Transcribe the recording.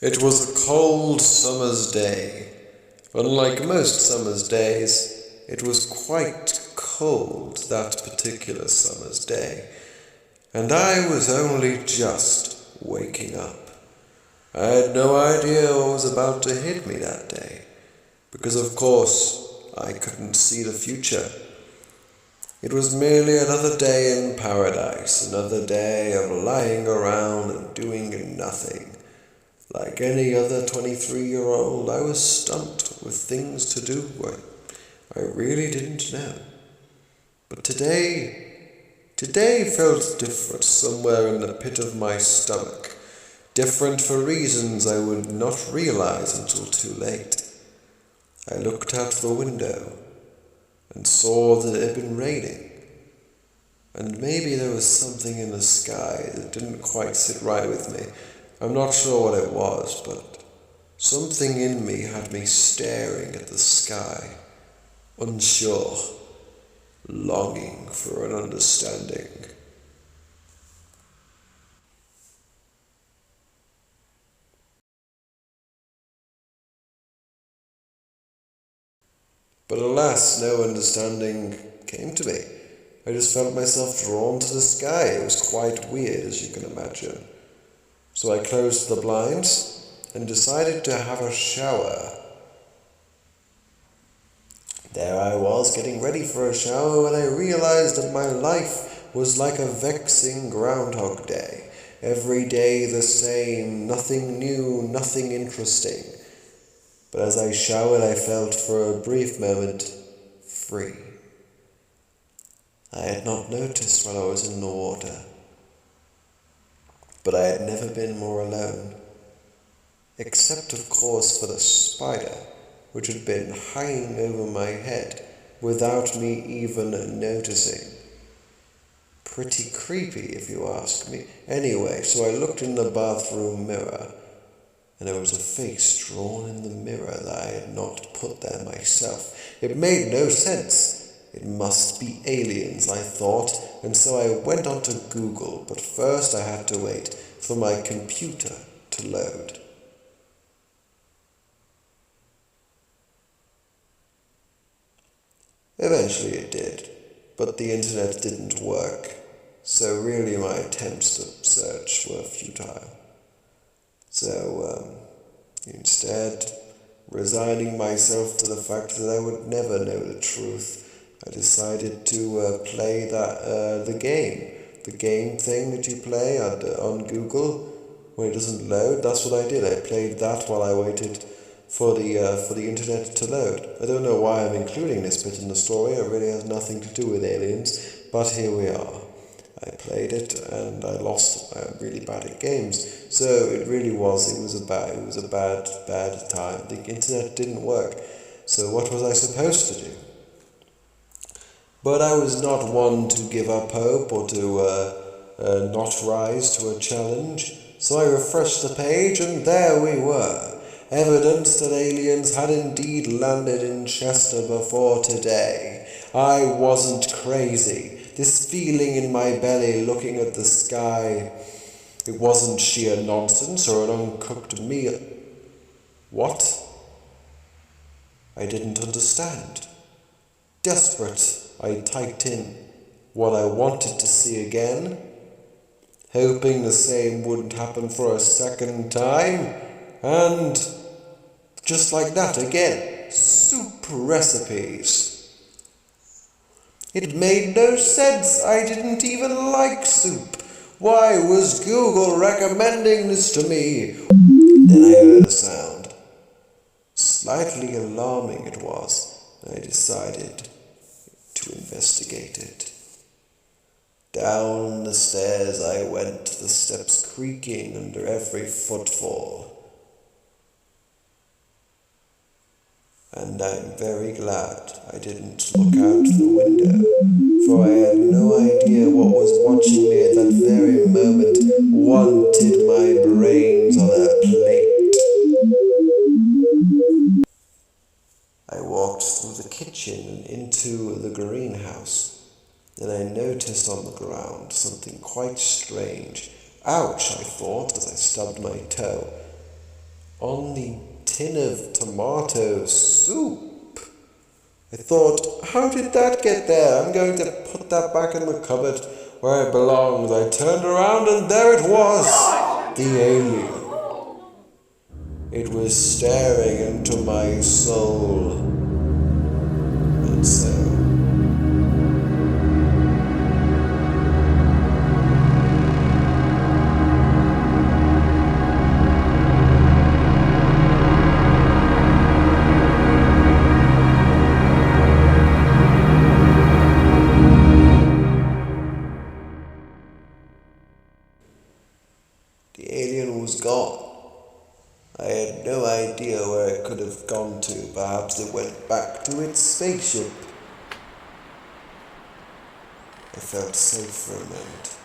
It was a cold summer's day. Unlike most summer's days, it was quite cold that particular summer's day, and I was only just waking up. I had no idea what was about to hit me that day, because of course I couldn't see the future. It was merely another day in paradise, another day of lying around and doing nothing. Like any other 23-year-old, I was stumped with things to do I really didn't know. But today felt different somewhere in the pit of my stomach. Different for reasons I would not realize until too late. I looked out the window and saw that it had been raining. And maybe there was something in the sky that didn't quite sit right with me. I'm not sure what it was, but something in me had me staring at the sky, unsure, longing for an understanding. But alas, no understanding came to me. I just felt myself drawn to the sky. It was quite weird, as you can imagine. So I closed the blinds and decided to have a shower. There I was, getting ready for a shower, when I realized that my life was like a vexing Groundhog Day. Every day the same, nothing new, nothing interesting. But as I showered, I felt for a brief moment free. I had not noticed while I was in the water, but I had never been more alone, except of course for the spider, which had been hanging over my head without me even noticing. Pretty creepy, if you ask me. Anyway, so I looked in the bathroom mirror, and there was a face drawn in the mirror that I had not put there myself. It made no sense. It must be aliens, I thought, and so I went on to Google, but first I had to wait for my computer to load. Eventually it did, but the internet didn't work, so really my attempts to search were futile. So, instead, resigning myself to the fact that I would never know the truth, I decided to play the game thing that you play on Google when it doesn't load. That's what I did. I played that while I waited for the internet to load. I don't know why I'm including this bit in the story. It really has nothing to do with aliens, but here we are. I played it and I lost. I'm really bad at games, so it was a bad time. The internet didn't work. So what was I supposed to do? But I was not one to give up hope or to not rise to a challenge, so I refreshed the page and there we were. Evidence that aliens had indeed landed in Chester before today. I wasn't crazy. This feeling in my belly looking at the sky, it wasn't sheer nonsense or an uncooked meal. What? I didn't understand. Desperate, I typed in what I wanted to see again, hoping the same wouldn't happen for a second time, and just like that again, soup recipes. It made no sense. I didn't even like soup. Why was Google recommending this to me? Then I heard a sound. Slightly alarming it was. I decided to investigate it. Down the stairs I went, the steps creaking under every footfall. And I'm very glad I didn't look out the window, for I had no idea what was watching me at that very moment wanted my brains on a plate. I walked through the kitchen and into the greenhouse. Then I noticed on the ground something quite strange. Ouch, I thought as I stubbed my toe. on the tin of tomato soup. I thought, how did that get there? I'm going to put that back in the cupboard where it belongs. I turned around and there it was, the alien. It was staring into my soul. And so the alien was gone. I had no idea where it could have gone to. Perhaps it went back to its spaceship. I felt safe for a moment.